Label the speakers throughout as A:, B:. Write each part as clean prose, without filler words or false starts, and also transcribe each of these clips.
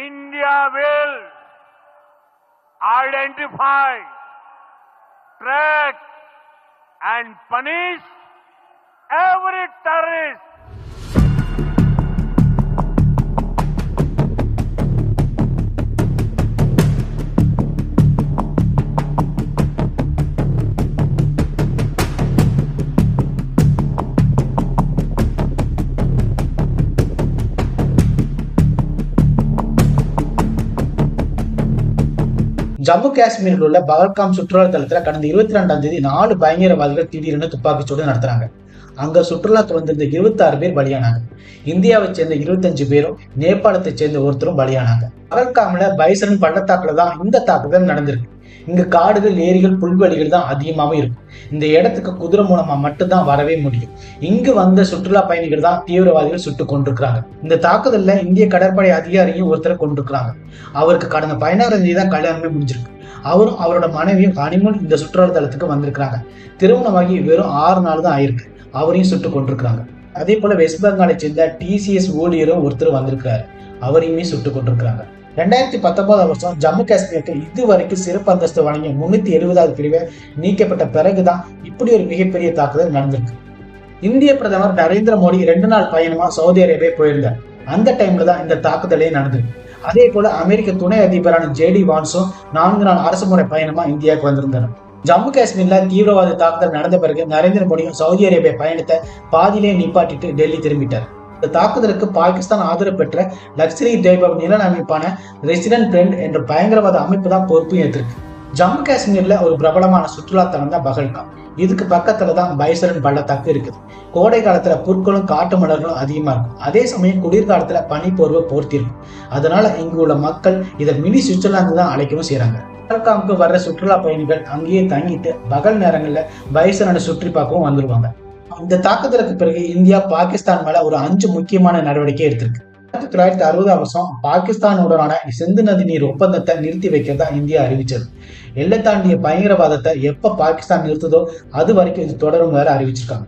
A: India will identify, track and punish every terrorist
B: Jammu காஷ்மீரில் உள்ள பகல்காம் சுற்றுலா தலத்துல கடந்த 22ஆம் தேதி 4 பயங்கரவாதிகள் திடீரென துப்பாக்கிச்சூடு நடத்துறாங்க. அங்க சுற்றுலாக்கு வந்திருந்த 26 பேர் பலியானாங்க. இந்தியாவை சேர்ந்த 25 பேரும் நேபாளத்தை சேர்ந்த ஒருத்தரும் பலியானாங்க. பகல்காம்ல பைசரன் பள்ளத்தாக்குல தான் இந்த தாக்குதல் நடந்திருக்கு. இங்க காடுகள், ஏரிகள், புல்வெளிகள் தான் அதிகமாகவும் இருக்கும். இந்த இடத்துக்கு குதிரை மூலமா மட்டும்தான் வரவே முடியும். இங்கு வந்த சுற்றுலா பயணிகள் தான் தீவிரவாதிகள் சுட்டு கொண்டிருக்கிறாங்க. இந்த தாக்குதல்ல இந்திய கடற்படை அதிகாரியும் ஒருத்தரை கொண்டிருக்கிறாங்க. அவருக்கு கடந்த 16ஆம் தேதி தான் கல்யாணமே முடிஞ்சிருக்கு. அவரும் அவரோட மனைவியும் ஹனிமூன் இந்த சுற்றுலா தலத்துக்கு வந்திருக்கிறாங்க. திருமணமாகி வெறும் 6 நாள் தான் ஆயிருக்கு. அவரையும் சுட்டு கொண்டிருக்கிறாங்க. அதே போல வெஸ்ட் பெங்காலை சேர்ந்த TCS ஊழியரும் ஒருத்தர் வந்திருக்கிறாரு. அவரையுமே சுட்டு கொண்டிருக்கிறாங்க. 2019 வருஷம் ஜம்மு காஷ்மீருக்கு இதுவரைக்கும் சிறப்பு அந்தஸ்து வழங்கிய 370வது பிரிவை நீக்கப்பட்ட பிறகுதான் இப்படி ஒரு மிகப்பெரிய தாக்குதல் நடந்திருக்கு. இந்திய பிரதமர் நரேந்திர மோடி 2 நாள் பயணமா சவுதி அரேபியா போயிருந்தார். அந்த டைம்ல தான் இந்த தாக்குதலே நடந்திருக்கு. அதே போல அமெரிக்க துணை அதிபரான JD வான்ஸும் 4 நாள் அரசு முறை பயணமா இந்தியாவுக்கு வந்திருந்தார். ஜம்மு காஷ்மீர்ல தீவிரவாத தாக்குதல் நடந்த பிறகு நரேந்திர மோடியும் சவுதி அரேபியா பயணத்தை பாதியிலே நிப்பாட்டிட்டு டெல்லி திரும்பிட்டார். இந்த தாக்குதலுக்கு பாகிஸ்தான் ஆதரவு பெற்ற லஷ்கர் இ தொய்பா நில அமைப்பான ரெசிடென்ட் ஃப்ரண்ட் என்ற பயங்கரவாத அமைப்பு தான் பொறுப்பு ஏற்றிருக்கு. ஜம்மு காஷ்மீர்ல ஒரு பிரபலமான சுற்றுலா தலம் தான் பகல்காம். இதுக்கு பக்கத்துல தான் பைசரன் பள்ளத்தாக்கு இருக்குது. கோடை காலத்துல புற்களும் காட்டு மலர்களும் அதிகமா இருக்கும். அதே சமயம் குளிர்காலத்துல பனி போர்வை போர்த்தி இருக்கும். அதனால இங்கு உள்ள மக்கள் இதை மினி சுவிட்சர்லாந்து தான் அழைக்கவும் செய்யறாங்க. பகல்காமுக்கு வர்ற சுற்றுலா பயணிகள் அங்கேயே தங்கிட்டு பகல் நேரங்கள்ல பைசரனை சுற்றி பார்க்கவும் வந்துருவாங்க. இந்த தாக்குதலுக்கு பிறகு இந்தியா பாகிஸ்தான் மேல ஒரு 5 முக்கியமான நடவடிக்கை எடுத்திருக்கு. 1960ஆம் வருஷம் பாகிஸ்தானுடனான சிந்து நதி நீர் ஒப்பந்தத்தை நிறுத்தி வைக்கிறதா இந்தியா அறிவிச்சது. எல்லை தாண்டிய பயங்கரவாதத்தை எப்ப பாகிஸ்தான் நிறுத்துதோ அது வரைக்கும் இது தொடரும் வேற அறிவிச்சிருக்காங்க.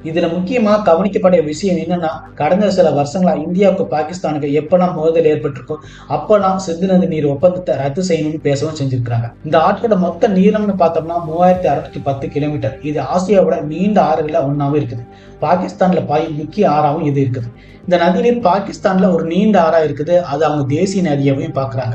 B: இதுல முக்கியமா கவனிக்கப்பட்ட விஷயம் என்னன்னா, கடந்த சில வருஷங்களா இந்தியாவுக்கு பாகிஸ்தானுக்கு எப்பெல்லாம் மோதல் ஏற்பட்டிருக்கோ அப்பெல்லாம் சிந்து நதி நீர் ஒப்பந்தத்தை ரத்து செய்யணும்னு பேசவும் செஞ்சிருக்காங்க. இந்த ஆற்றோட மொத்த நீளம்னு பார்த்தோம்னா 3610 கிலோமீட்டர். இது ஆசியாவோட நீண்ட ஆறுகள ஒன்னாவும் இருக்குது. பாகிஸ்தான்ல பாயும் முக்கிய ஆறாவும் இது இருக்குது. இந்த நதிநீர் பாகிஸ்தான்ல ஒரு நீண்ட ஆறா இருக்குது. அது அவங்க தேசிய நதியாவையும் பாக்குறாங்க.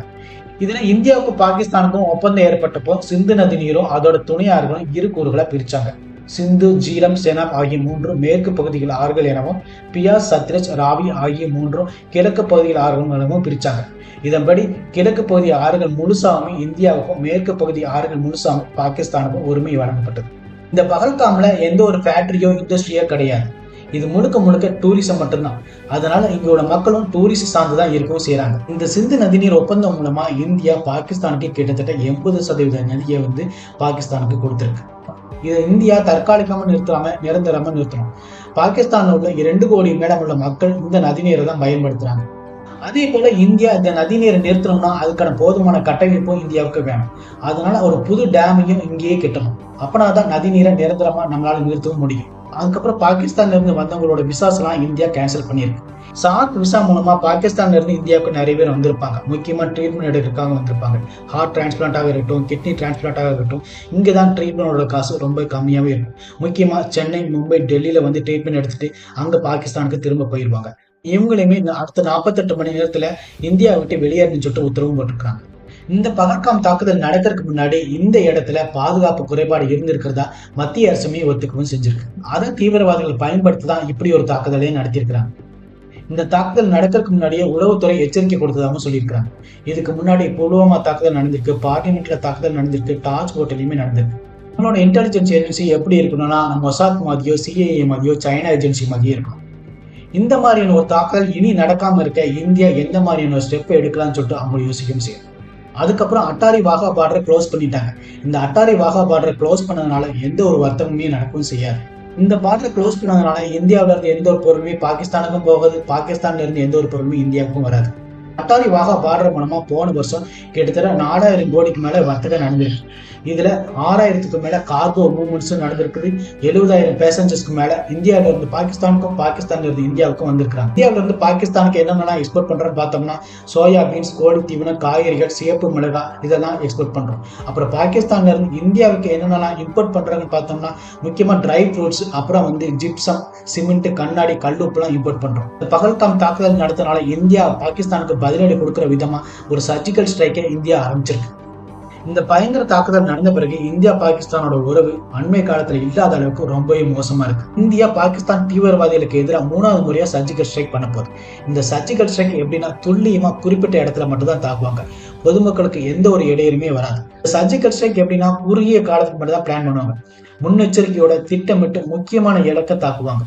B: இதுல இந்தியாவுக்கும் பாகிஸ்தானுக்கும் ஒப்பந்தம் ஏற்பட்டப்போ சிந்து நதி நீரும் அதோட துணை ஆறுகளும் இரு கூறுகளை பிரிச்சாங்க. சிந்து, ஜீலம், செனாப் ஆகிய 3 மேற்கு பகுதிகள் ஆறுகள் எனவும், பியாஸ், சத்லஜ், ராவி ஆகிய 3 கிழக்கு பகுதிகள் ஆறுகள் எனவும் பிரிச்சாங்க. இதன்படி கிழக்கு பகுதி ஆறுகள் முழுசாவும் இந்தியாவுக்கும், மேற்கு பகுதி ஆறுகள் முழுசாவும் பாகிஸ்தானுக்கும் உரிமை வழங்கப்பட்டது. இந்த பகல்காம்ல எந்த ஒரு ஃபேக்டரியோ இண்டஸ்ட்ரியோ கிடையாது. இது முழுக்க முழுக்க டூரிசம் மட்டும்தான். அதனால இங்கோட மக்களும் டூரிஸ்ட் சார்ந்துதான் இருக்கவும் செய்யறாங்க. இந்த சிந்து நதிநீர் ஒப்பந்தம் மூலமா இந்தியா பாகிஸ்தானுக்கு கிட்டத்தட்ட 80% நதியை பாகிஸ்தானுக்கு கொடுத்திருக்கு. இதை இந்தியா தற்காலிகமா நிறுத்தாம நிரந்தரமா நிறுத்தணும். பாகிஸ்தான்ல உள்ள 2 கோடி மேடம் உள்ள மக்கள் இந்த நதிநீரை தான் பயன்படுத்துறாங்க. அதே போல இந்தியா இந்த நதிநீரை நிறுத்தணும்னா அதுக்கான போதுமான கட்டமைப்பும் இந்தியாவுக்கு வேணும். அதனால ஒரு புது டேமையும் இங்கேயே கட்டணும். அப்பனாதான் நதிநீரை நிரந்தரமா நம்மளால நிறுத்தவும் முடியும். அதுக்கப்புறம் பாகிஸ்தான்ல இருந்து வந்தவங்களோட விசாஸ் எல்லாம் இந்தியா கேன்சல் பண்ணியிருக்கு. சார்க் விசா மூலமா பாகிஸ்தான்ல இருந்து இந்தியாவுக்கு நிறைய பேர் வந்திருப்பாங்க. முக்கியமா ட்ரீட்மெண்ட் எடுக்கிறதுக்காக வந்திருப்பாங்க. ஹார்ட் டிரான்ஸ்பிளான்டாக இருக்கட்டும், கிட்னி டிரான்ஸ்பிளான்டாக இருக்கட்டும், இங்கதான் ட்ரீட்மெண்டோட காசு ரொம்ப கம்மியாவே இருக்கும். முக்கியமா சென்னை, மும்பை, டெல்லியில ட்ரீட்மெண்ட் எடுத்துட்டு அங்க பாகிஸ்தானுக்கு திரும்ப போயிருவாங்க. இவங்களையுமே அடுத்த 48 மணி நேரத்துல இந்தியா விட்டு வெளியேறணும்னு சொல்லிட்டு உத்தரவும் போட்டிருக்காங்க. இந்த பகல்காம் தாக்குதல் நடக்கிறதுக்கு முன்னாடி இந்த இடத்துல பாதுகாப்பு குறைபாடு இருந்திருக்கிறதா மத்திய அரசுமே ஒத்துக்கவும் செஞ்சிருக்கு. அதை தீவிரவாதிகள் பயன்படுத்திதான் இப்படி ஒரு தாக்குதலே நடத்தியிருக்கிறாங்க. இந்த தாக்குதல் நடக்கிறதுக்கு முன்னாடியே உளவுத்துறை எச்சரிக்கை கொடுத்ததாகவும் சொல்லியிருக்காங்க. இதுக்கு முன்னாடி புல்வாமா தாக்குதல் நடந்திருக்கு, பார்லிமெண்ட்ல தாக்குதல் நடந்திருக்கு, தாஜ் ஹோட்டலையுமே நடந்திருக்கு. நம்மளோட இன்டெலிஜென்ஸ் ஏஜென்சி எப்படி இருக்கணும்னா மொசாத் மாதிரியோ, CIA மாதிரியோ, சைனா ஏஜென்சி மாதிரியே இருக்கணும். இந்த மாதிரியான ஒரு தாக்குதல் இனி நடக்காம இருக்க இந்தியா எந்த மாதிரியான ஒரு ஸ்டெப் எடுக்கலாம்னு சொல்லிட்டு அவங்க யோசிக்கவும் செய்யும். அதுக்கப்புறம் அட்டாரி வாகா பார்டரை க்ளோஸ் பண்ணிட்டாங்க. இந்த அட்டாரி வாகா பார்டரை க்ளோஸ் பண்ணதுனால எந்த ஒரு வர்த்தகமே நடக்கவும் செய்யாது. இந்த பார்டரை க்ளோஸ் பண்ணதுனால இந்தியாவில இருந்து எந்த ஒரு பொருளுமே பாகிஸ்தானுக்கும் போகாது, பாகிஸ்தான்ல இருந்து எந்த ஒரு பொருளுமே இந்தியாவுக்கும் வராது. அட்டாரி வாகா பார்டர் மூலமா போன வருஷம் கிட்டத்தட்ட 4000 கோடிக்கு மேல வர்த்தகம் நடந்திருக்கு. இதுல 6000க்கு மேல கார்கோ மூவ்மெண்ட்ஸும் நடந்திருக்குது. 70,000 பேசஞ்சர்ஸ்க்கு மேல இந்தியாவில இருந்து பாகிஸ்தானுக்கும், பாகிஸ்தான்ல இருந்து இந்தியாவுக்கும் வந்திருக்காங்க. இந்தியாவில இருந்து பாகிஸ்தானுக்கு என்னென்னலாம் எக்ஸ்போர்ட் பண்றோம்னு பார்த்தோம்னா சோயா பீன்ஸ், கோழி தீவனம், காய்கறிகள், சேப்பு மிளகாய் இதெல்லாம் எக்ஸ்போர்ட் பண்றோம். அப்புறம் பாகிஸ்தான்ல இருந்து இந்தியாவுக்கு என்னென்னலாம் இம்போர்ட் பண்றாங்கன்னு பார்த்தோம்னா முக்கியமா ட்ரை ஃப்ரூட்ஸ், அப்புறம் ஜிப்சம், சிமெண்ட், கண்ணாடி, கல்லுப்புலாம் இம்போர்ட் பண்றோம். பகல்காம் தாக்குதல் நடத்தினால இந்தியா பாகிஸ்தானுக்கு பதிலடி கொடுக்கிற விதமா ஒரு சர்ஜிக்கல் ஸ்ட்ரைக்கை இந்தியா ஆரம்பிச்சிருக்கு. இந்த பயங்கர தாக்குதல் நடந்த பிறகு இந்தியா பாகிஸ்தானோட உறவு அண்மை காலத்துல இல்லாத அளவுக்கு ரொம்பவே மோசமா இருக்கு. இந்தியா பாகிஸ்தான் தீவிரவாதிகளுக்கு எதிராக 3வது முறையா சர்ஜிக்கல் ஸ்ட்ரைக் பண்ண போகுது. இந்த சர்ஜிக்கல் ஸ்ட்ரைக் எப்படின்னா துல்லியமா குறிப்பிட்ட இடத்துல மட்டும் தான் தாக்குவாங்க. பொதுமக்களுக்கு எந்த ஒரு இடையூறுமே வராது. சர்ஜிக்கல் ஸ்ட்ரைக் எப்படின்னா குறுகிய காலத்துக்கு மட்டும் தான் பிளான் பண்ணுவாங்க. முன்னெச்சரிக்கையோட திட்டமிட்டு முக்கியமான இலக்கை தாக்குவாங்க.